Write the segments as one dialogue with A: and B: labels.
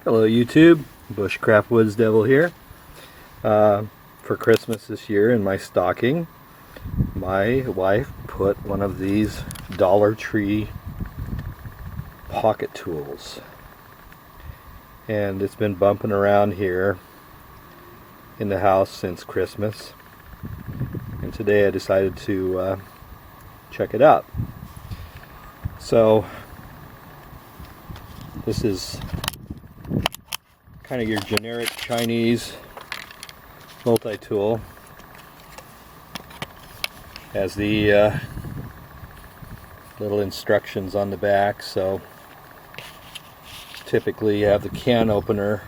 A: Hello YouTube, Bushcraft Woods Devil here. For Christmas this year in my stocking, my wife put one of these Dollar Tree pocket tools. And it's been bumping around here in the house since Christmas. And today I decided to check it out. So this is kind of your generic Chinese multi-tool. Has the little instructions on the back. So typically you have the can opener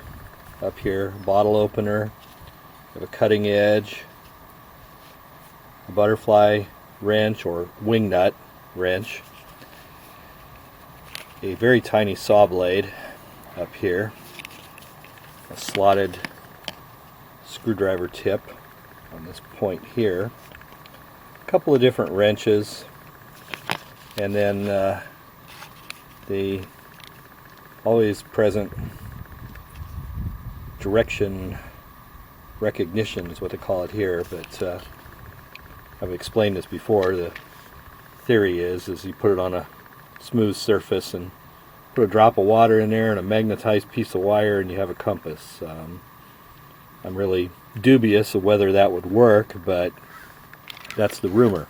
A: up here, bottle opener, you have a cutting edge, a butterfly wrench or wing nut wrench, a very tiny saw blade up here, a slotted screwdriver tip on this point here, a couple of different wrenches, and then the always present direction recognition is what they call it here, but I've explained this before. The theory is you put it on a smooth surface and put a drop of water in there and a magnetized piece of wire and you have a compass. I'm really dubious of whether that would work, but that's the rumor.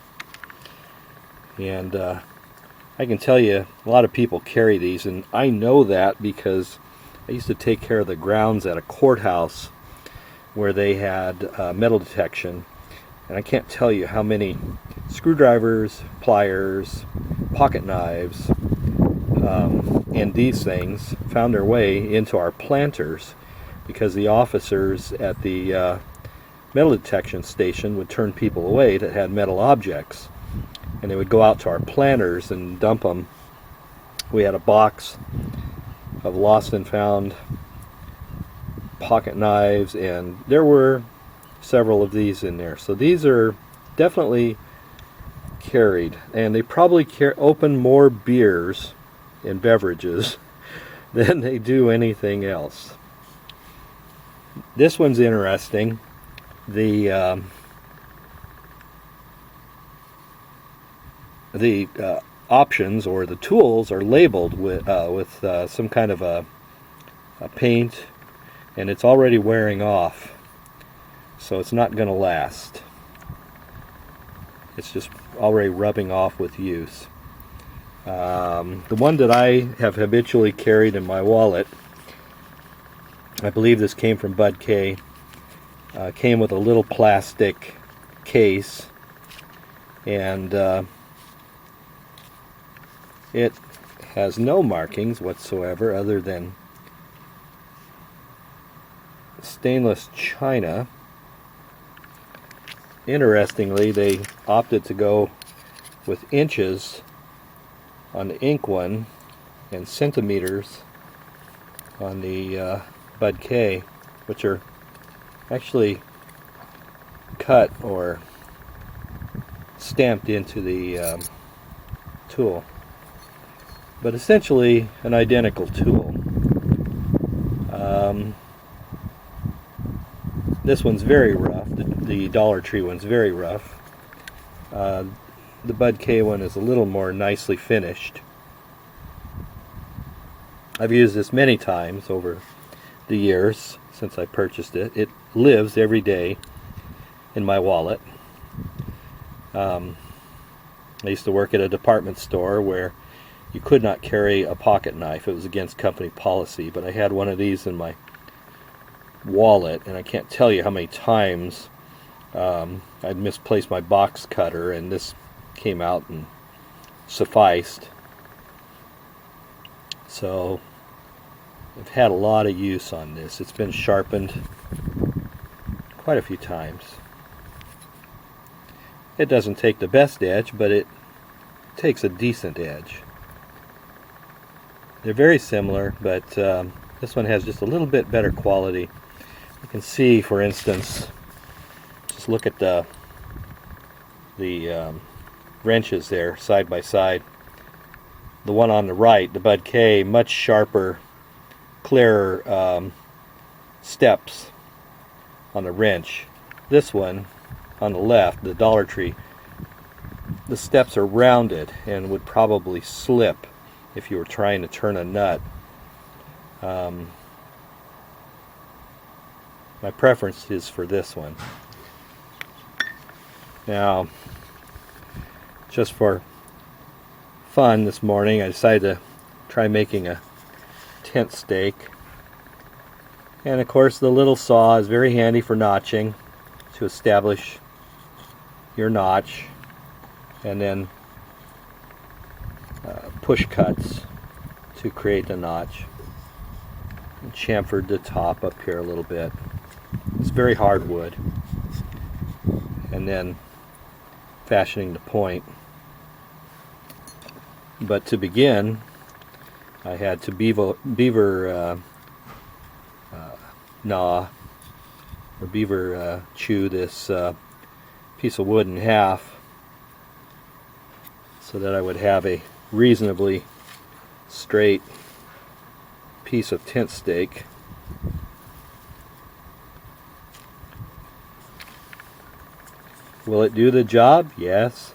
A: And I can tell you a lot of people carry these, and I know that because I used to take care of the grounds at a courthouse where they had metal detection, and I can't tell you how many screwdrivers, pliers, pocket knives, and these things found their way into our planters because the officers at the metal detection station would turn people away that had metal objects, and they would go out to our planters and dump them. We had a box of lost and found pocket knives, and there were several of these in there. So these are definitely carried, and they probably open more beers and beverages than they do anything else. This one's interesting. The options or the tools are labeled with some kind of a paint, and it's already wearing off, so it's not going to last. It's just already rubbing off with use. The one that I have habitually carried in my wallet, I believe this came from Bud K. Came with a little plastic case, and it has no markings whatsoever other than stainless china. Interestingly, they opted to go with inches on the ink one and centimeters on the Bud K, which are actually cut or stamped into the tool, but essentially an identical tool. This one's very rough. The Dollar Tree one's very rough. The Bud K one is a little more nicely finished. I've used this many times over the years since I purchased it. It lives every day in my wallet. I used to work at a department store where you could not carry a pocket knife. It was against company policy, but I had one of these in my wallet, and I can't tell you how many times I'd misplaced my box cutter and this came out and sufficed. So I've had a lot of use on this. It's been sharpened quite a few times. It doesn't take the best edge, but it takes a decent edge. They're very similar, but this one has just a little bit better quality. You can see, for instance, just look at the wrenches there side by side. The one on the right, the Bud K, much sharper clear steps on the wrench. This one on the left, the Dollar Tree, the steps are rounded and would probably slip if you were trying to turn a nut. My preference is for this one. Now, just for fun this morning, I decided to try making a tent stake. And of course the little saw is very handy for notching, to establish your notch, and then push cuts to create the notch. And chamfered the top up here a little bit. It's very hard wood. And then fashioning the point. But to begin, I had to beaver gnaw or beaver chew this piece of wood in half so that I would have a reasonably straight piece of tent stake. Will it do the job? Yes,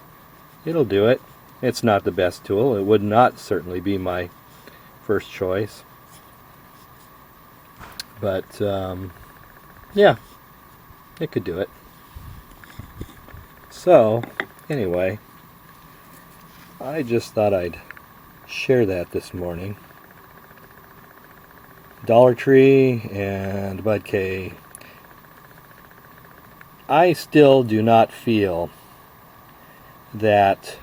A: it'll do it. It's not the best tool. It would not certainly be my first choice. But yeah, it could do it. So anyway, I just thought I'd share that this morning. Dollar Tree and Bud K. I still do not feel that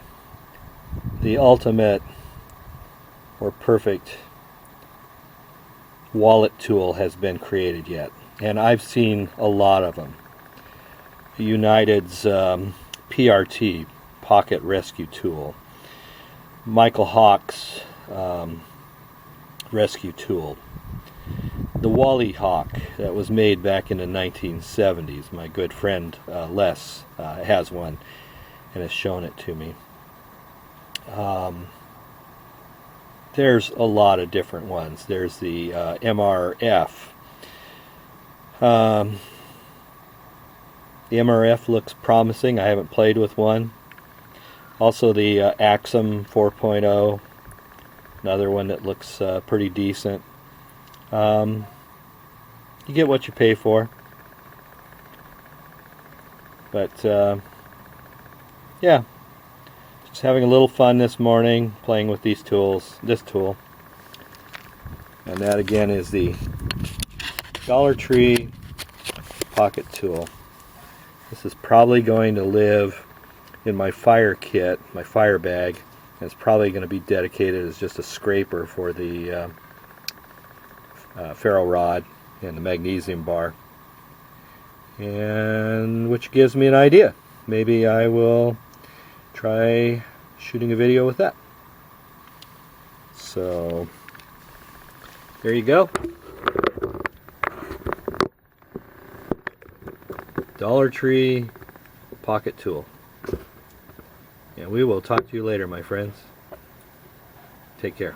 A: the ultimate or perfect wallet tool has been created yet, and I've seen a lot of them. United's PRT, Pocket Rescue Tool, Michael Hawk's Rescue Tool, the Wally Hawk that was made back in the 1970s. My good friend Les has one and has shown it to me. There's a lot of different ones. There's the MRF. The MRF looks promising. I haven't played with one. Also the Axum 4.0, another one that looks pretty decent. You get what you pay for. But yeah, just having a little fun this morning playing with these tools, this tool. And that again is the Dollar Tree pocket tool. This is probably going to live in my fire kit, my fire bag, and it's probably going to be dedicated as just a scraper for the ferro rod and the magnesium bar, and which gives me an idea. Maybe I will try shooting a video with that. So there you go. Dollar Tree pocket tool. And we will talk to you later, my friends. Take care.